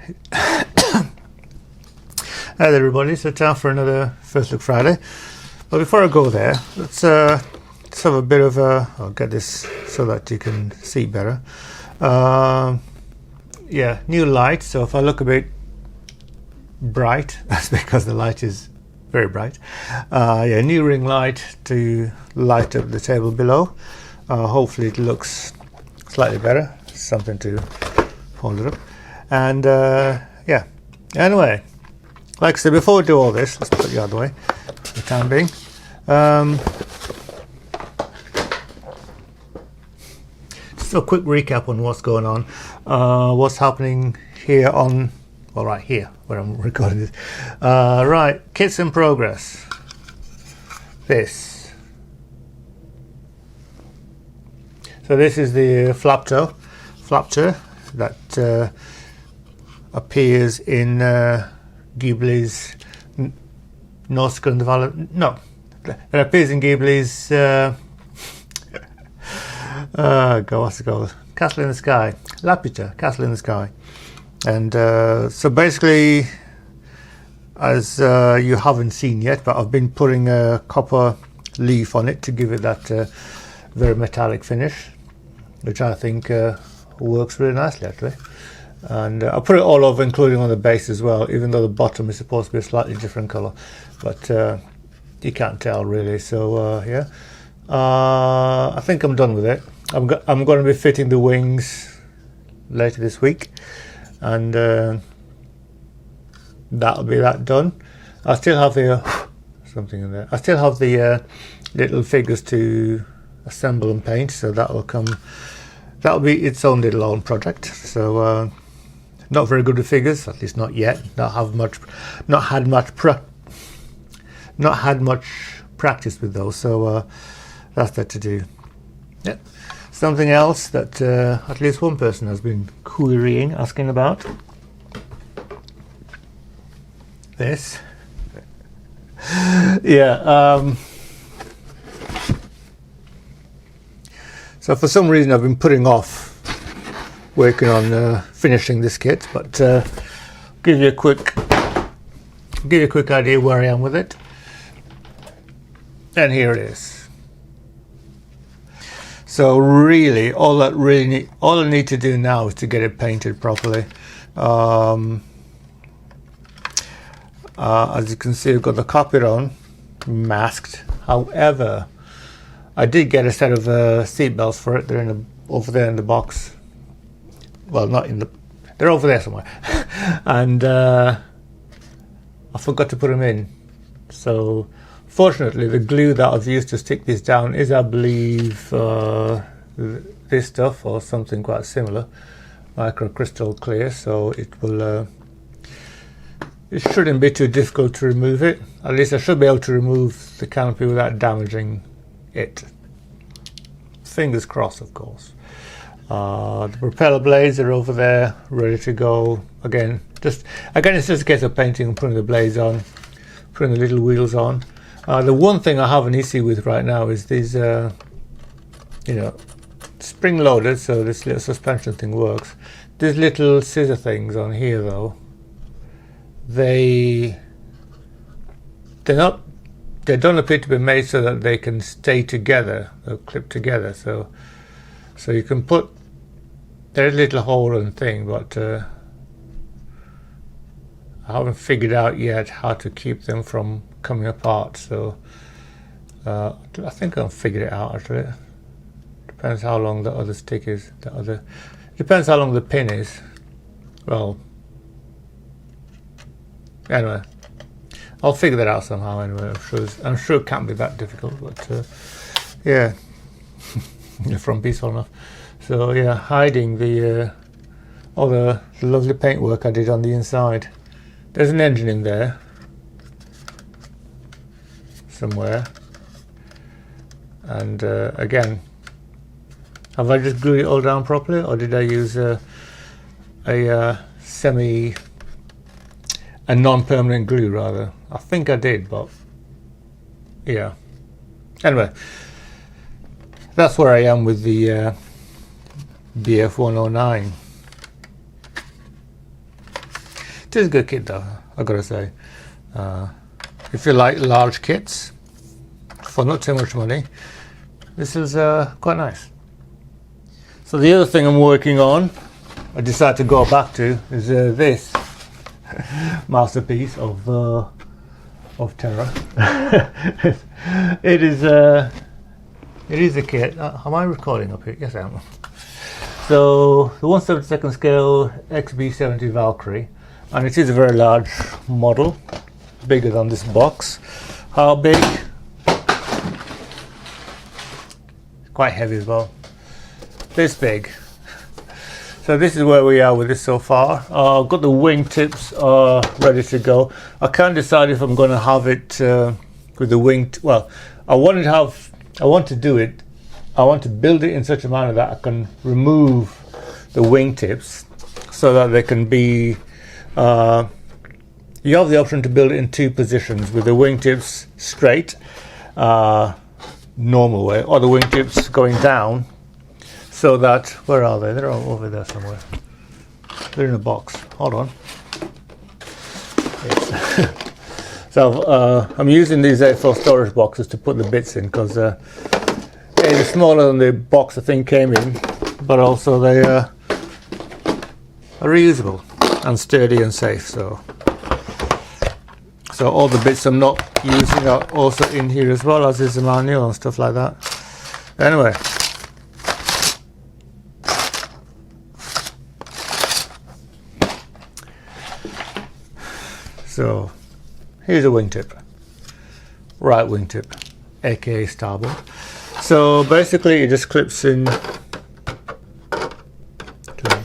Hi there everybody, so time for another First Look Friday. But before I go there, let's have a bit of a... I'll get this so that you can see better. Yeah, new light, so if I look a bit bright, that's because the light is very bright. Yeah, new ring light to light up the table below. Hopefully it looks slightly better, something to hold it up. And yeah, anyway, like I said, before we do all this, let's put you out of the way for the time being. Just a quick recap on what's going on, what's happening here on, well, right here where I'm recording this. Right, kits in progress. This. So this is the flapter that appears in Ghibli's Nautical Development. No, that appears in Ghibli's. What's it called? Castle in the Sky. Laputa, Castle in the Sky. And so basically, as you haven't seen yet, but I've been putting a copper leaf on it to give it that very metallic finish, which I think works really nicely actually. And I put it all over, including on the base as well, even though the bottom is supposed to be a slightly different colour, but you can't tell really. So yeah, I think I'm done with it. I'm going to be fitting the wings later this week, and that'll be that done. I still have the something in there. I still have the little figures to assemble and paint, so that'll be its own little own project. So not very good with figures, at least not yet. Not had much practice with those. So that's that to do. Yeah. Something else that at least one person has been querying, asking about. This. Yeah. So for some reason I've been putting off working on finishing this kit, but give you a quick idea where I am with it. And here it is. So really, all I need to do now is to get it painted properly. As you can see, I've got the cockpit on, masked. However, I did get a set of seat belts for it. They're over there in the box. Well, not in the... They're over there somewhere. And I forgot to put them in. So, fortunately, the glue that I've used to stick this down is, I believe, this stuff or something quite similar. Microcrystal clear, so it will... it shouldn't be too difficult to remove it. At least I should be able to remove the canopy without damaging it. Fingers crossed, of course. The propeller blades are over there, ready to go. Again, it's just a case of painting and putting the blades on, putting the little wheels on. The one thing I have an issue with right now is these, you know, spring loaded, so this little suspension thing works. These little scissor things on here, though, they don't appear to be made so that they can stay together or clip together. So you can put, there's a little hole and thing, but I haven't figured out yet how to keep them from coming apart. So I think I'll figure it out actually. Depends how long the other stick is. Depends how long the pin is. Well, anyway, I'll figure that out somehow. Anyway, I'm sure it can't be that difficult. But yeah, from peaceful enough. So yeah, hiding the all the lovely paintwork I did on the inside. There's an engine in there somewhere, and again, have I just glued it all down properly, or did I use a non-permanent glue rather? I think I did, but yeah. Anyway, that's where I am with the BF109. is a good kit though, I gotta say. If you like large kits for not too much money, this is quite nice. So the other thing I'm working on, I decided to go back to, is this masterpiece of terror. It is a kit. Am I recording up here? Yes, I am. So the 1/72 scale XB70 Valkyrie, and it is a very large model, bigger than this box. How big? Quite heavy as well. This big. So this is where we are with this so far. I've got the wing tips ready to go. I can't decide if I'm going to have it with the wing. Well, I want to build it in such a manner that I can remove the wing tips so that they can be. You have the option to build it in two positions, with the wing tips straight, normal way, or the wing tips going down. So that, where are they? They're all over there somewhere. They're in a box. Hold on. Yes. So I'm using these A4 storage boxes to put the bits in, because they're smaller than the box the thing came in, but also they are reusable and sturdy and safe. So all the bits I'm not using are also in here, as well as is the manual and stuff like that. Anyway. So here's a wingtip, right wingtip, aka starboard. So basically it just clips in to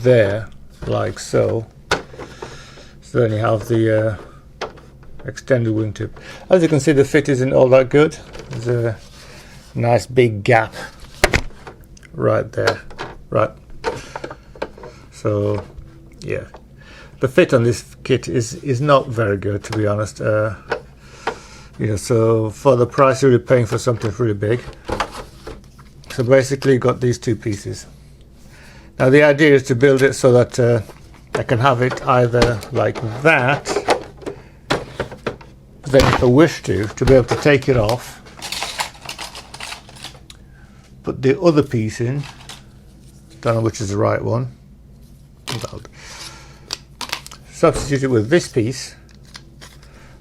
there, like so. So then you have the extended wingtip. As you can see, the fit isn't all that good. There's a nice big gap right there, right. So yeah. The fit on this kit is not very good, to be honest. So for the price you're really paying for something really big. So basically, got these two pieces. Now the idea is to build it so that I can have it either like that. Then, if I wish to be able to take it off, put the other piece in. Don't know which is the right one. Substitute it with this piece,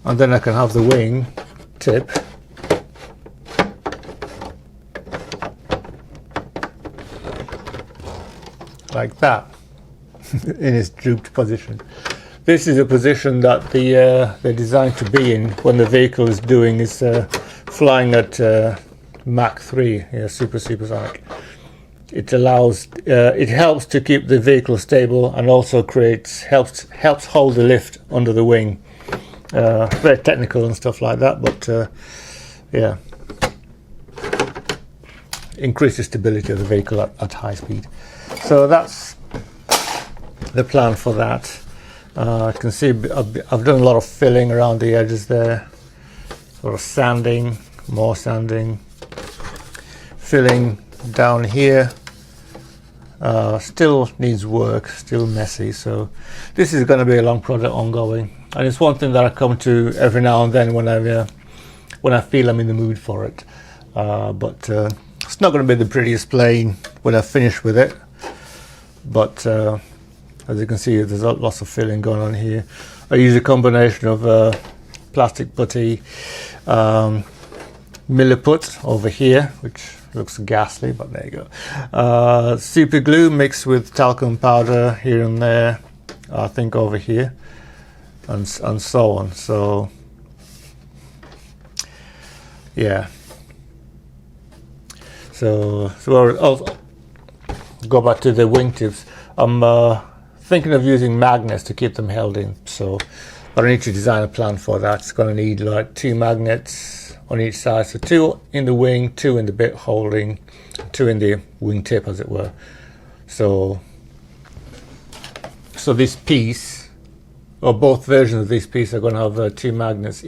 and then I can have the wing tip like that in its drooped position. This is a position that they're designed to be in when the vehicle is flying at Mach 3, supersonic. It helps to keep the vehicle stable, and also helps hold the lift under the wing. Very technical and stuff like that, but yeah, increases stability of the vehicle at high speed. So that's the plan for that. You can see I've done a lot of filling around the edges there, sort of sanding, more sanding, filling down here. Still needs work, still messy, so this is going to be a long project ongoing, and it's one thing that I come to every now and then when I feel I'm in the mood for it, but it's not going to be the prettiest plane when I finish with it, but as you can see, there's lots of filling going on here. I use a combination of plastic putty, Milliput over here, which looks ghastly, but there you go. Super glue mixed with talcum powder here and there, I think over here, and so on. So yeah. So I'll go back to the wingtips. I'm thinking of using magnets to keep them held in. So, but I need to design a plan for that. It's going to need like 2 magnets on each side, so 2 in the wing, 2 in the bit holding, 2 in the wing tip, as it were. So this piece, or both versions of this piece, are going to have 2 magnets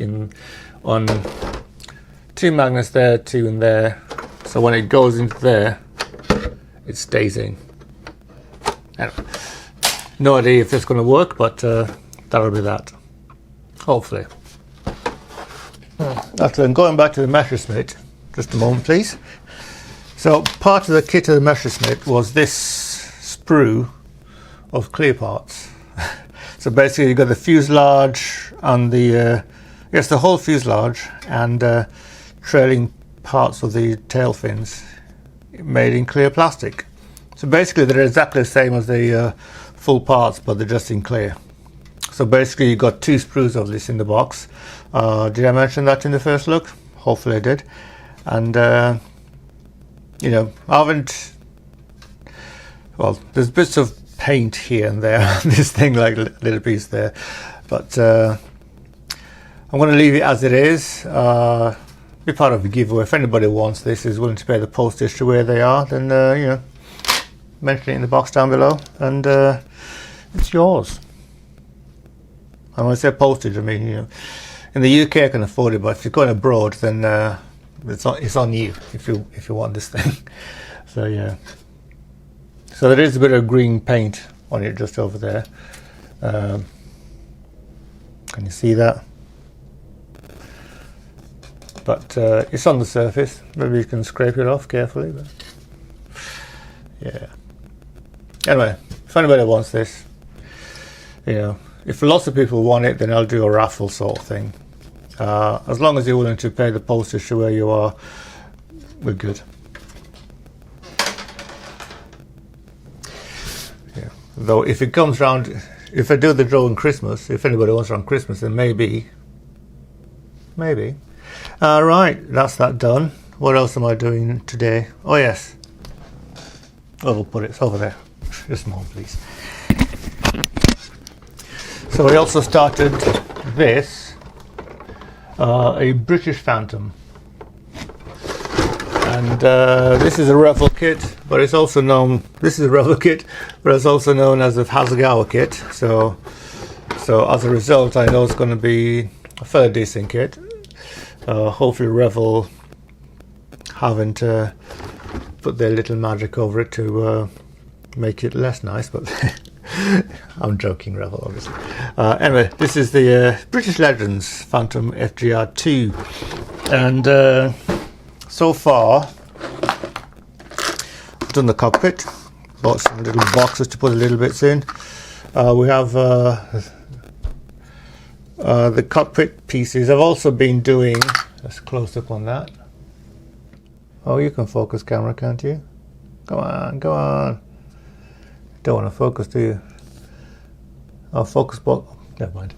on 2 magnets there, 2 in there. So when it goes into there, it stays in. Anyway, no idea if it's going to work, but that'll be that. Hopefully. After then, going back to the Messerschmitt, just a moment please. So part of the kit of the Messerschmitt was this sprue of clear parts. So basically you've got the fuselage and the whole fuselage and trailing parts of the tail fins made in clear plastic. So basically they're exactly the same as the full parts, but they're just in clear. So basically you've got 2 sprues of this in the box. Did I mention that in the first look? Hopefully I did. And you know, I haven't, well, there's bits of paint here and there on this thing, like a little piece there, but I'm going to leave it as it is. Be part of a giveaway. If anybody wants this, is willing to pay the postage to where they are, then you know, mention it in the box down below, and it's yours. And when I say postage, I mean, you know, in the UK I can afford it, but if you're going abroad, then it's on you if you want this thing. So yeah. So there is a bit of green paint on it just over there. Can you see that? But it's on the surface. Maybe you can scrape it off carefully. But yeah. Anyway, if anybody wants this, you know, if lots of people want it, then I'll do a raffle sort of thing. As long as you're willing to pay the postage to where you are, we're good. Yeah. Though if it comes round, if I do the draw on Christmas, if anybody wants it on Christmas, then maybe. Right, that's that done. What else am I doing today? Oh yes. Oh, we'll put it over there. Just a moment, please. So I also started this, a British Phantom, and this is a Revel kit, but it's also known. This is a Revel kit, but it's also known as the Hasegawa kit. So as a result, I know it's going to be a fairly decent kit. Hopefully, Revel haven't put their little magic over it to make it less nice, but. I'm joking, Revel, obviously. Anyway, this is the British Legends Phantom FGR2, and so far I've done the cockpit, bought some little boxes to put the little bits in. We have the cockpit pieces. I've also been doing, let's close up on that. Oh, you can focus camera, can't you? Go on. Don't want to focus, do you? Oh, focus box. Never mind.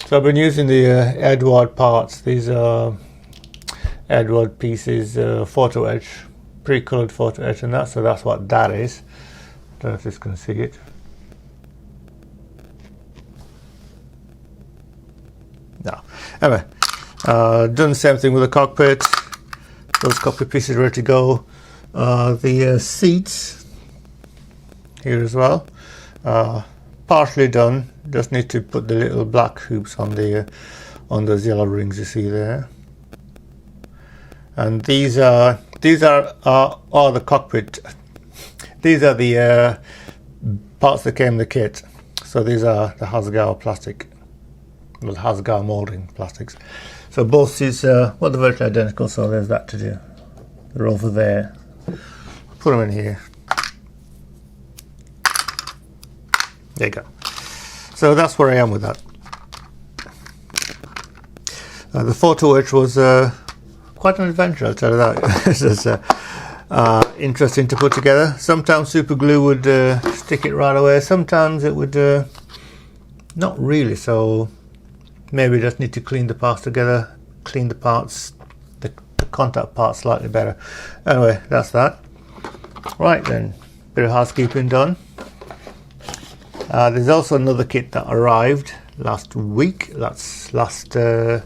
So I've been using the Eduard parts. These are Eduard pieces, photo etch, pre-colored photo etch, and that. So that's what that is. Don't know if this can see it. No. Anyway, done the same thing with the cockpit. Those cockpit pieces are ready to go. The seats. Here as well, partially done. Just need to put the little black hoops on those yellow rings you see there. And these are the cockpit. These are the parts that came in the kit. So these are the Hasegawa plastic, well, Hasegawa molding plastics. So both seats are they're virtually identical. So there's that to do. They're over there. Put them in here. There you go. So that's where I am with that. The photo etch was quite an adventure, I'll tell you that. It's just interesting to put together. Sometimes super glue would stick it right away. Sometimes it would not really. So maybe just need to clean the parts together, clean the parts, the contact parts slightly better. Anyway, that's that. Right then, bit of housekeeping done. There's also another kit that arrived last week. That's last Thursday.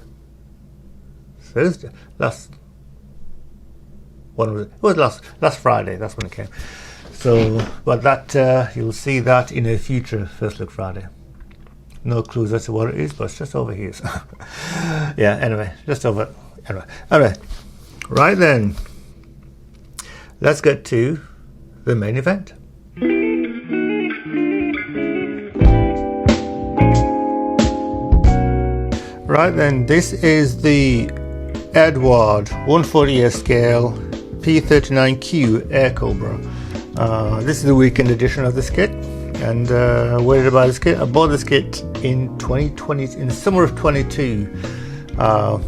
When was it? It was last Friday. That's when it came. So, but that you'll see that in a future First Look Friday. No clues as to what it is, but it's just over here. So. Yeah. Anyway, just over. Anyway, right then. Let's get to the main event. Right then, this is the Eduard 140th scale P39Q Aircobra. This is the weekend edition of this kit. And where did I buy this kit? I bought this kit in 2020, in the summer of 22, I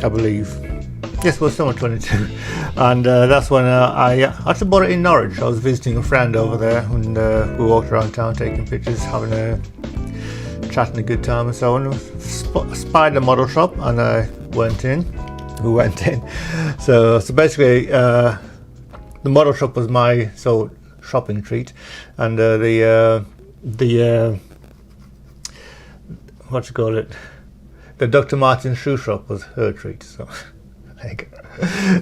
believe. Yes, it was summer 22, and that's when I actually bought it in Norwich. I was visiting a friend over there, and we walked around town taking pictures, having a chatting a good time and so on. Spied the model shop, and I went in. We went in. So basically, the model shop was my shopping treat, and the what you call it, the Dr. Martens shoe shop was her treat. So.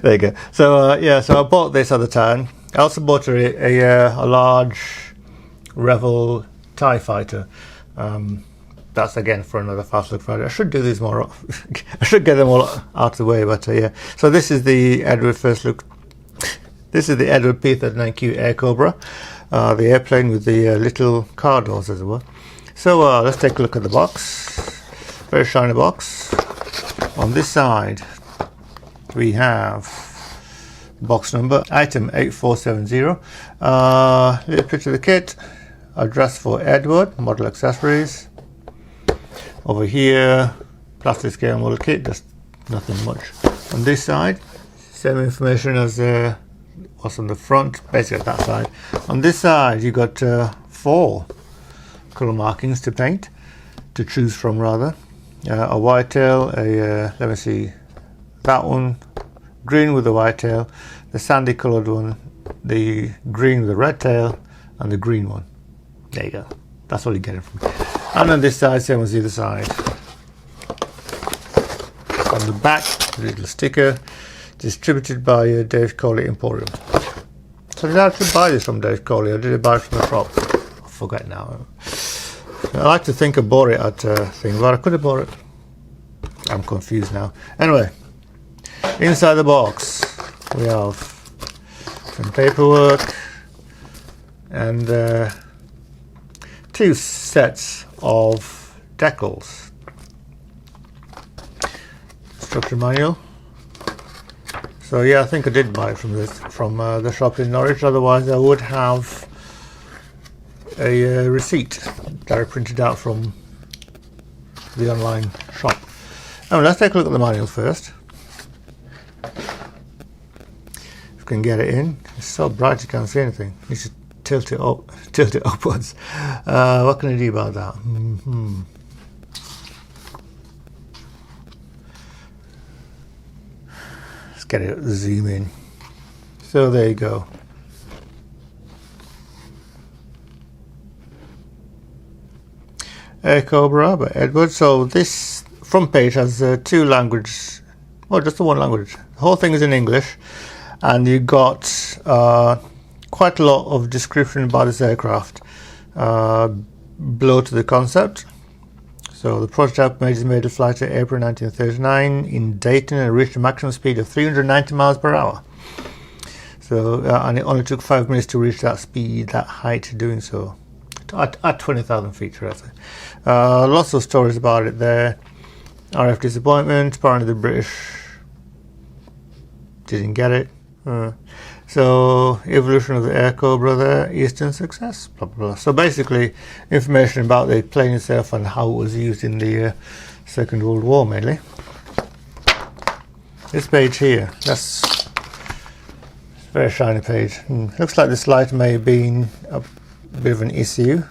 There you go. So yeah, so I bought this at the time. I also bought a large Revel TIE fighter. That's again for another Fast Look Friday. I should do these more. I should get them all out of the way. But yeah, so this is the Edward First Look. This is the Eduard P-39Q Aircobra, the airplane with the little car doors, as it were. So let's take a look at the box. Very shiny box. On this side, we have box number, item 8470, little picture of the kit, address for Eduard, model accessories. Over here, plastic scale model kit, just nothing much. On this side, same information as what's on the front, basically that side. On this side, you got 4 colour markings to paint, to choose from rather. A whitetail, let me see, that one, green with the white tail, the sandy coloured one, the green with the red tail, and the green one. There you go. That's what you get it from. And on this side, same as the other side. On the back, a little sticker, distributed by Dave Coley Emporium. So did I actually buy this from Dave Coley, or did I buy it from the shop? I forget now. I like to think I bought it at thing, but I could have bought it. I'm confused now. Anyway. Inside the box we have some paperwork and 2 sets of decals. Instruction manual. So yeah, I think I did buy it from the shop in Norwich, otherwise I would have a receipt that I printed out from the online shop. Now let's take a look at the manual first. If you can get it in, it's so bright you can't see anything. You should tilt it upwards. What can I do about that? Let's get it, zoom in. So there you go. Aircobra by Eduard. So this front page has 2 languages, well, just the one language. The whole thing is in English, and you got quite a lot of description about this aircraft below to the concept. So the prototype made a flight in April 1939 in Dayton and reached a maximum speed of 390 miles per hour. So and it only took 5 minutes to reach that speed, that height, doing so at 20,000 feet. Lots of stories about it there. RF disappointment. Apparently the British didn't get it. So evolution of the Aircobra there, Eastern success, blah blah blah. So basically information about the plane itself and how it was used in the Second World War mainly. This page here, that's a very shiny page. Looks like this light may have been a bit of an issue.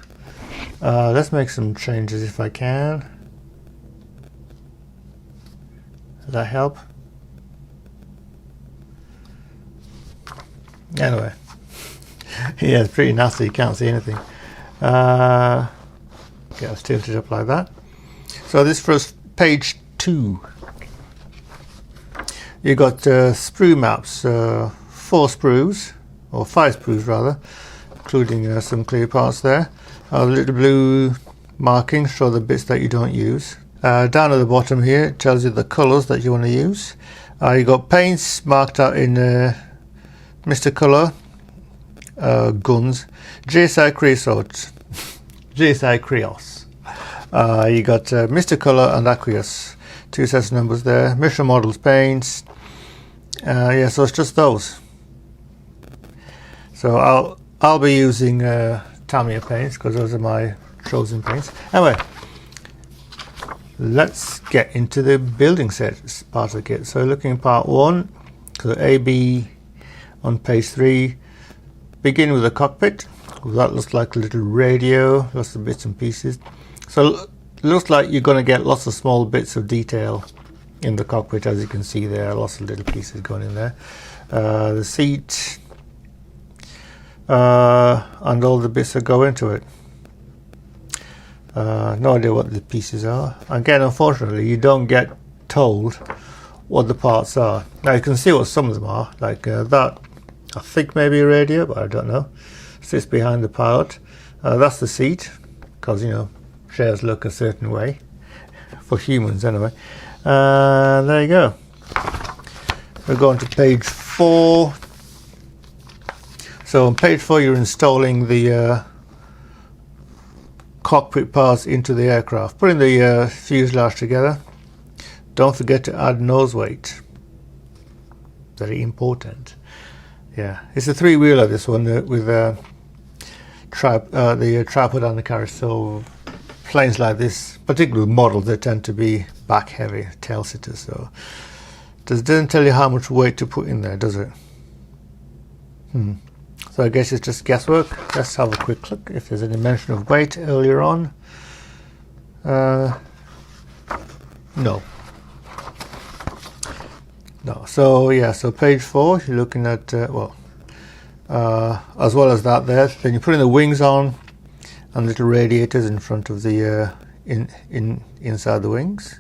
Let's make some changes if I can. Does that help? Anyway, yeah, it's pretty nasty, you can't see anything. Okay, let's tilt it up like that. So this first page 2, you got sprue maps, 4 sprues, or 5 sprues rather, including some clear parts there. The little blue markings show the bits that you don't use. Down at the bottom here, it tells you the colours that you want to use. You got paints marked out in Mr. Colour, guns, GSI Creosote, GSI Creos, You got Mr. Colour and Aqueous, 2 sets of numbers there. Mission Models paints. Yeah, so it's just those. So I'll be using Tamiya paints because those are my chosen paints. Anyway, let's get into the building set part of the kit. So looking at part 1, so AB on page 3, begin with the cockpit. That looks like a little radio, lots of bits and pieces. So it looks like you're going to get lots of small bits of detail in the cockpit, as you can see there, lots of little pieces going in there. The seat and all the bits that go into it. No idea what the pieces are. Again, unfortunately, you don't get told what the parts are. Now you can see what some of them are, like that, I think maybe a radio, but I don't know. Sits behind the pilot. That's the seat, because, you know, chairs look a certain way, for humans anyway. There you go. We're going to page 4. So on page 4 you're installing the cockpit parts into the aircraft. Putting the fuselage together. Don't forget to add nose weight. Very important. Yeah, it's a 3-wheeler, this one, with the tripod and the carriage. So planes like this, particularly models, they tend to be back heavy, tail sitters. So it doesn't tell you how much weight to put in there, does it? So I guess it's just guesswork. Let's have a quick look if there's any mention of weight earlier on. No. So yeah, so page 4 you're looking at as well as that there. Then you're putting the wings on and little radiators in front of the inside the wings.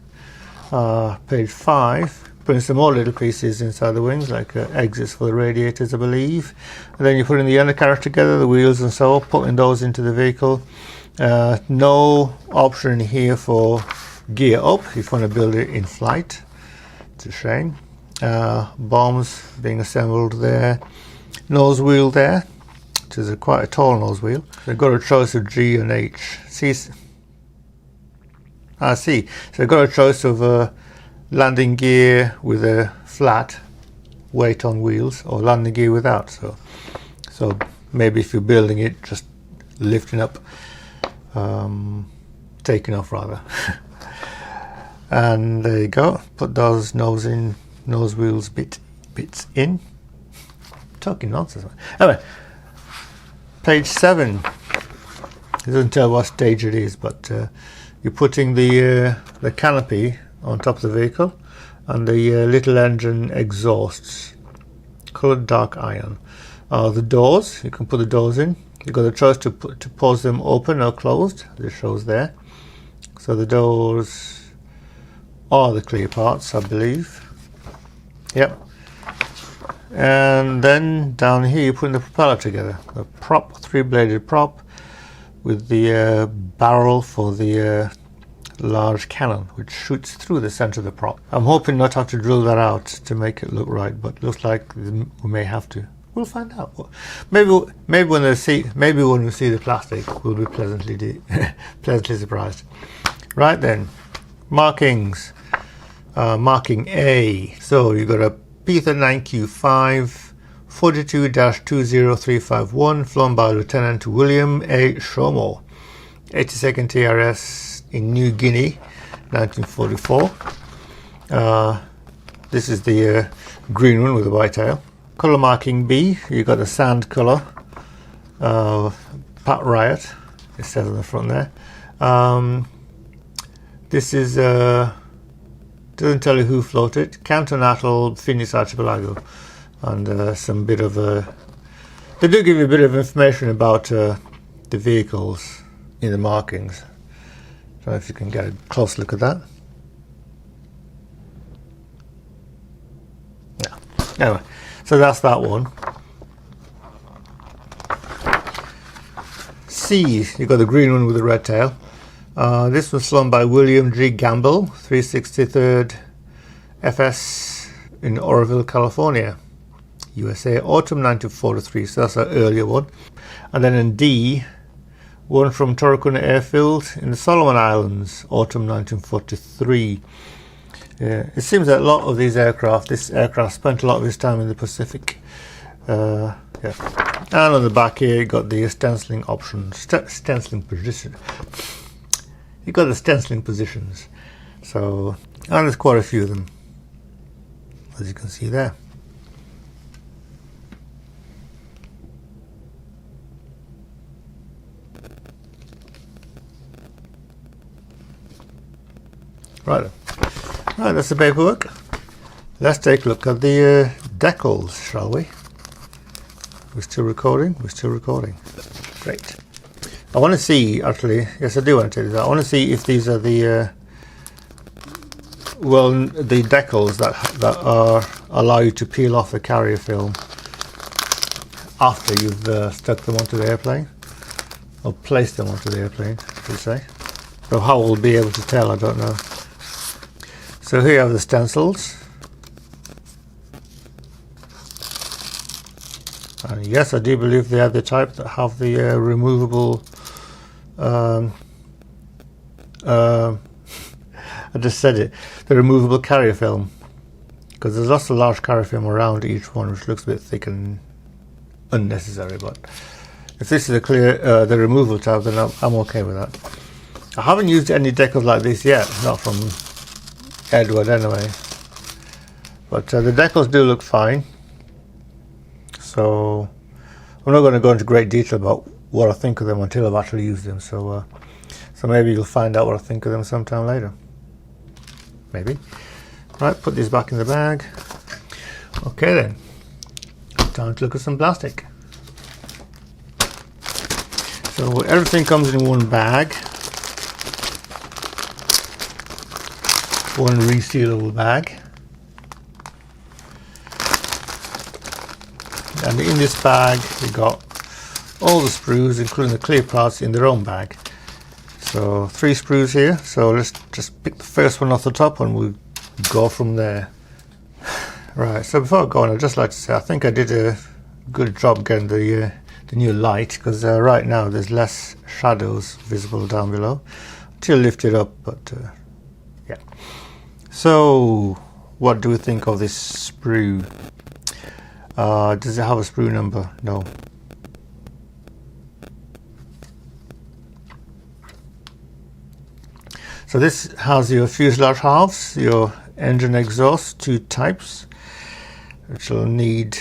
Page 5, putting some more little pieces inside the wings, like exits for the radiators, I believe. And then you're putting the undercarriage together, the wheels and so on, putting those into the vehicle. No option here for gear up if you want to build it in flight. It's a shame. Bombs being assembled there. Nose wheel there, which is quite a tall nose wheel. They've got a choice of G and H. So they've got a choice of landing gear with a flat weight on wheels, or landing gear without. So maybe if you're building it, just lifting up, taking off rather. And there you go. Put those nose wheels bits in. Talking nonsense. Anyway, page 7. It doesn't tell what stage it is, but you're putting the canopy on top of the vehicle and the little engine exhausts, coloured dark iron. The doors, you can put the doors in. You've got a choice to pause them open or closed. This shows there. So the doors are the clear parts, I believe. Yep. And then down here you're putting the propeller together. The prop, 3-bladed prop with the barrel for the large cannon, which shoots through the center of the prop. I'm hoping not to have to drill that out to make it look right, but it looks like we may have to. We'll find out. Maybe when we see the plastic, we'll be pleasantly surprised. Right then, markings. Marking A. So you've got a P39Q 5 42-20351, flown by Lieutenant William A. Shomo, 82nd TRS in New Guinea, 1944. This is the green one with the white tail. Colour marking B, you've got a sand colour, Pat Riot, it says on the front there. This is doesn't tell you who floated. Canton Atoll, Phoenix Archipelago, and some bit of they do give you a bit of information about the vehicles in the markings. I don't know if you can get a close look at that. Yeah. Anyway, so that's that one. C, you've got the green one with the red tail. This was flown by William G. Gamble, 363rd FS in Oroville, California, USA, autumn 1943, so that's an earlier one. And then in D, one from Torricuna Airfield in the Solomon Islands, autumn 1943. It seems that a lot of these aircraft, this aircraft spent a lot of its time in the Pacific. Yeah. And on the back here you got the stenciling options, stenciling position. You got the stenciling positions. So, and there's quite a few of them, as you can see there. Right, that's the paperwork. Let's take a look at the decals, shall we? We're still recording? We're still recording. Great. I want to see, actually, yes I do want to tell you that. I want to see if these are the, the decals that are allow you to peel off the carrier film after you've stuck them onto the airplane. Or placed them onto the airplane, should I say. So how we'll be able to tell, I don't know. So here you have the stencils. And yes, I do believe they are the type that have the removable I just said it, the removable carrier film, because there's lots of large carrier film around each one, which looks a bit thick and unnecessary. But if this is a clear the removal tab, then I'm okay with that. I haven't used any decals like this yet, not from Eduard anyway, but the decals do look fine. So I'm not going to go into great detail about what I think of them until I've actually used them. So maybe you'll find out what I think of them sometime later. Maybe. Right, put these back in the bag. Okay then, time to look at some plastic. So everything comes in one bag, one resealable bag. And in this bag we got all the sprues, including the clear parts, in their own bag. So 3 sprues here, so let's just pick the first one off the top and we'll go from there. Right, so before I go on, I'd just like to say I think I did a good job getting the new light, because right now there's less shadows visible down below until lift it up, but yeah. So what do we think of this sprue? Does it have a sprue number? No. So this has your fuselage halves, your engine exhaust, 2 types, which will need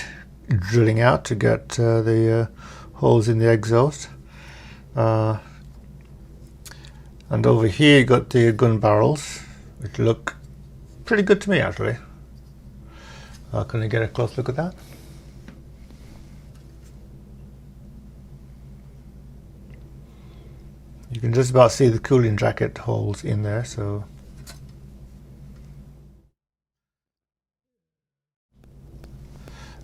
drilling out to get the holes in the exhaust. And over here you got the gun barrels, which look pretty good to me actually. Can I get a close look at that? You can just about see the cooling jacket holes in there, so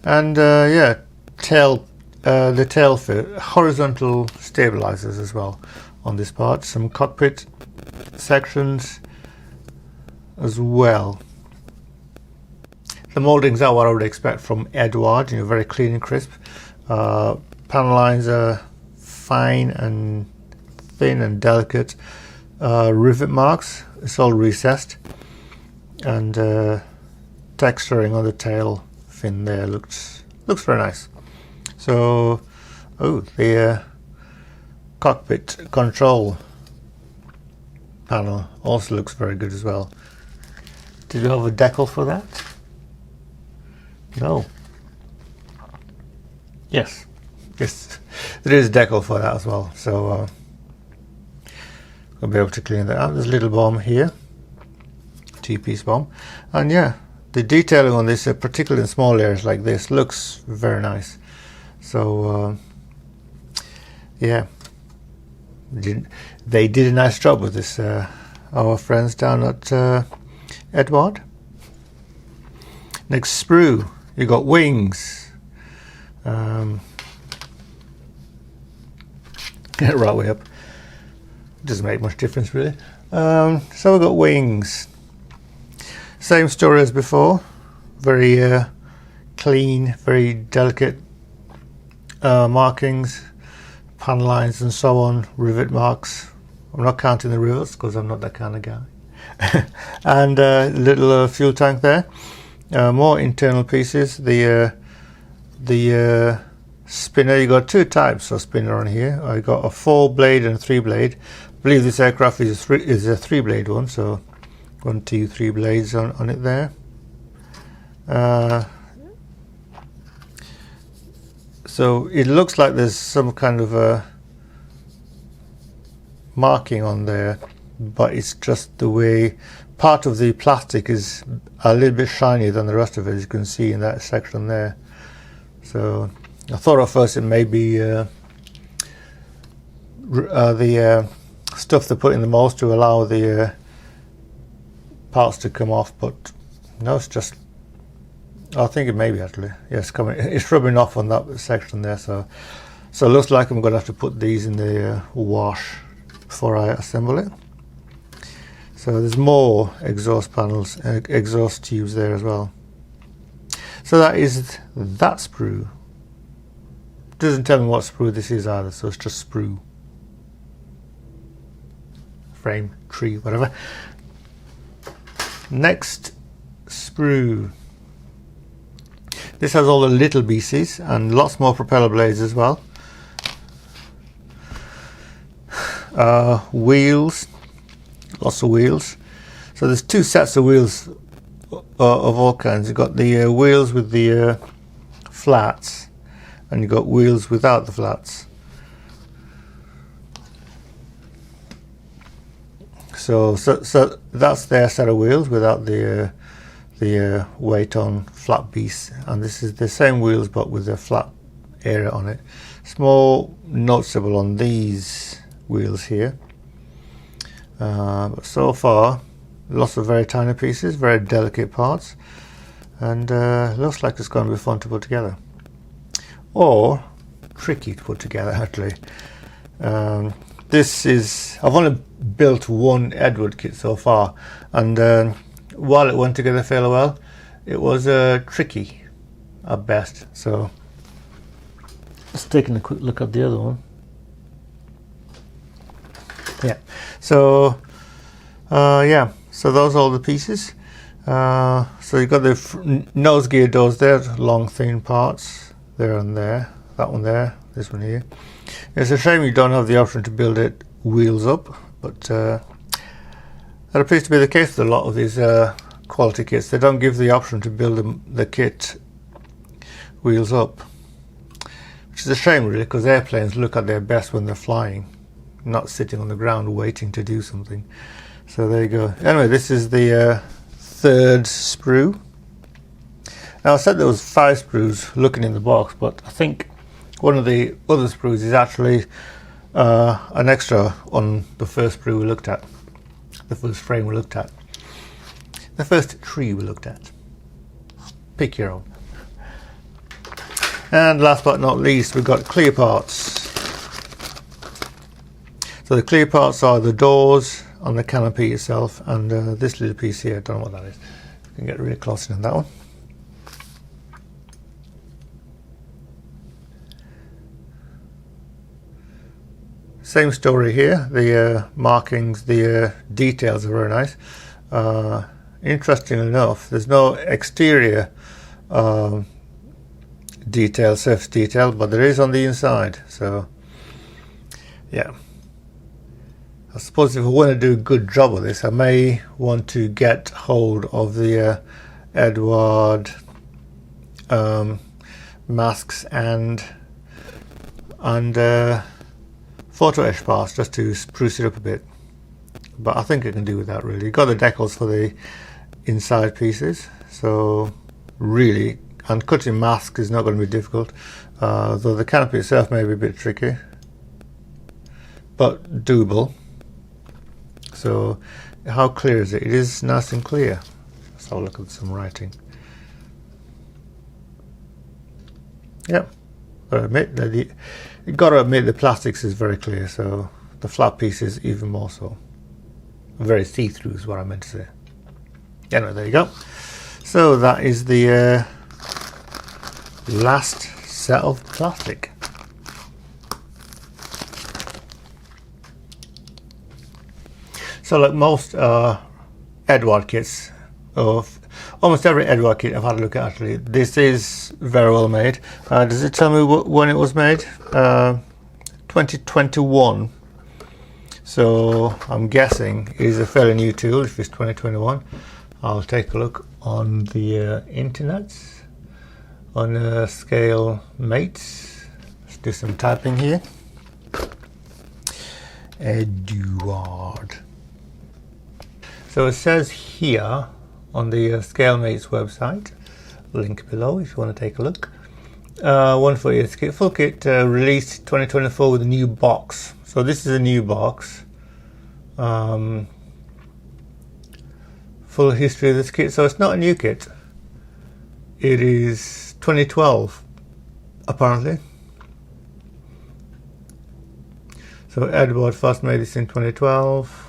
and yeah, the tail fit, horizontal stabilizers as well on this part, some cockpit sections as well. The mouldings are what I would expect from Eduard, you know, very clean and crisp. Panel lines are fine and thin and delicate. Rivet marks, it's all recessed, and texturing on the tail fin there looks very nice. So, oh, the cockpit control panel also looks very good as well. Did you have a decal for that? No. Yes, there is a decal for that as well. So I'll be able to clean that out. There's a little bomb here, 2-piece bomb, and yeah, the detailing on this, particularly in small areas like this, looks very nice. So yeah, they did a nice job with this. Our friends down at Eduard. Next sprue, you got wings. Get it right way up. Doesn't make much difference really. So we've got wings. Same story as before. Very clean, very delicate markings. pan lines and so on, rivet marks. I'm not counting the rivets because I'm not that kind of guy. And a little fuel tank there. More internal pieces. The spinner, you got two types of spinner on here. I got a 4-blade and a 3-blade. I believe this aircraft is a 3-blade one, so 1, 2, 3 blades on it there. So it looks like there's some kind of a marking on there, but it's just the way part of the plastic is a little bit shinier than the rest of it, as you can see in that section there. So I thought at first it may be the stuff they put in the molds to allow the parts to come off, but no, it's just, I think it may be actually, yes, it's rubbing off on that section there. So it looks like I'm going to have to put these in the wash before I assemble it. So there's more exhaust panels, exhaust tubes there as well. So that is that sprue. Doesn't tell me what sprue this is either, so it's just sprue. Frame, tree, whatever. Next sprue. This has all the little pieces and lots more propeller blades as well. Wheels, lots of wheels. So there's two sets of wheels of all kinds. You've got the wheels with the flats, and you've got wheels without the flats. So that's their set of wheels without the weight on flat piece, and this is the same wheels but with a flat area on it. Small noticeable on these wheels here, but so far lots of very tiny pieces, very delicate parts, and looks like it's going to be fun to put together, or tricky to put together actually. This is, I've only built one Eduard kit so far, and while it went together fairly well, it was tricky at best. So let's take a quick look at the other one. Yeah, so yeah, so those are all the pieces. So you've got the nose gear doors there, long thin parts there and there, that one there, this one here. It's a shame you don't have the option to build it wheels up, but that appears to be the case with a lot of these quality kits. They don't give the option to build the kit wheels up, which is a shame really, because airplanes look at their best when they're flying, not sitting on the ground waiting to do something. So there you go. Anyway, this is the third sprue. Now I said there was 5 sprues looking in the box, but I think one of the other sprues is actually an extra on the first sprue we looked at, the first frame we looked at, the first tree we looked at. Pick your own. And last but not least, we've got clear parts. So the clear parts are the doors on the canopy itself, and this little piece here, I don't know what that is. You can get really close in on that one. Same story here. The markings, the details are very nice. Interesting enough, there's no exterior detail, surface detail, but there is on the inside. So yeah, I suppose if I want to do a good job of this, I may want to get hold of the Eduard masks and photo etch parts just to spruce it up a bit, but I think I can do without really. Got the decals for the inside pieces, so really, and cutting masks is not going to be difficult, though the canopy itself may be a bit tricky, but doable. So how clear is it? It is nice and clear. Let's have a look at some writing. Yep, you've got to admit the plastics is very clear, so the flat piece is even more so. Very see-through is what I meant to say. Anyway, there you go. So that is the last set of plastic. So like most Eduard kits, of almost every Eduard kit I've had a look at, actually, this is very well made. Does it tell me when it was made? 2021. So I'm guessing it is a fairly new tool if it's 2021. I'll take a look on the internet, on scale mates. Let's do some typing here. Eduard. So it says here on the ScaleMates website, link below if you want to take a look. 148 kit, full kit, released 2024 with a new box. So this is a new box. Full history of this kit. So it's not a new kit. It is 2012, apparently. So Eduard first made this in 2012.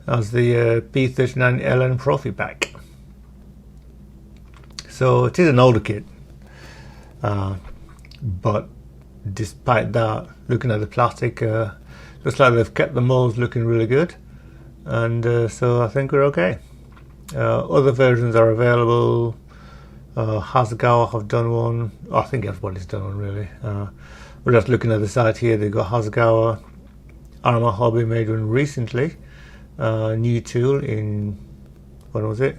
As the P39 LN Profi pack. So it is an older kit, but despite that, looking at the plastic, looks like they've kept the molds looking really good, and so I think we're okay. Other versions are available. Hasegawa have done one. I think everybody's done one, really. We're just looking at the site here. They've got Hasegawa. Arma Hobby made one recently. New tool in, when was it?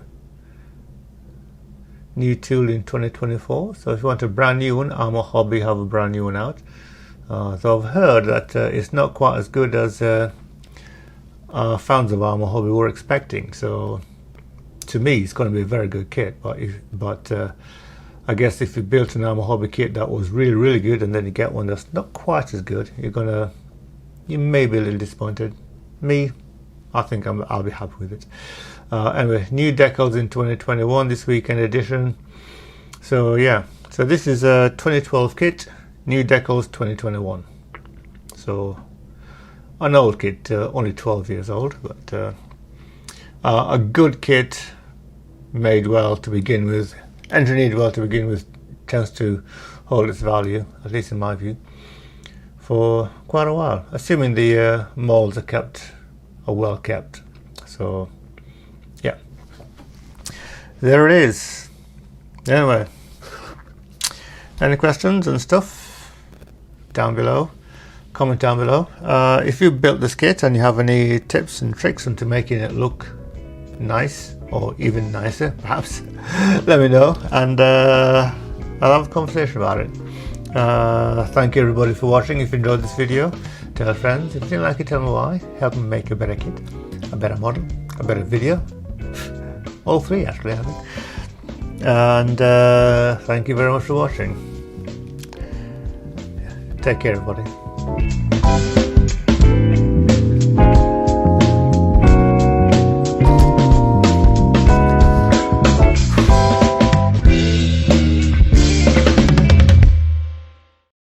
New tool in 2024. So if you want a brand new one, Arma Hobby have a brand new one out. So I've heard that it's not quite as good as fans of Arma Hobby were expecting. So to me, it's going to be a very good kit. But I guess if you built an Arma Hobby kit that was really, really good, and then you get one that's not quite as good, you may be a little disappointed. Me, I think I'll be happy with it. Anyway, new decals in 2021, this weekend edition. So yeah, so this is a 2012 kit, new decals 2021. So an old kit, only 12 years old, but a good kit, made well to begin with, engineered well to begin with, tends to hold its value, at least in my view, for quite a while, assuming the molds are well kept. So yeah, there it is. Anyway, any questions and stuff down below, comment down below. If you built this kit and you have any tips and tricks into making it look nice or even nicer perhaps, let me know, and I'll have a conversation about it. Thank you everybody for watching. If you enjoyed this video, tell friends. If you didn't like it, tell me why. Help me make a better kit, a better model, a better video. All three actually, I think. And thank you very much for watching. Take care everybody.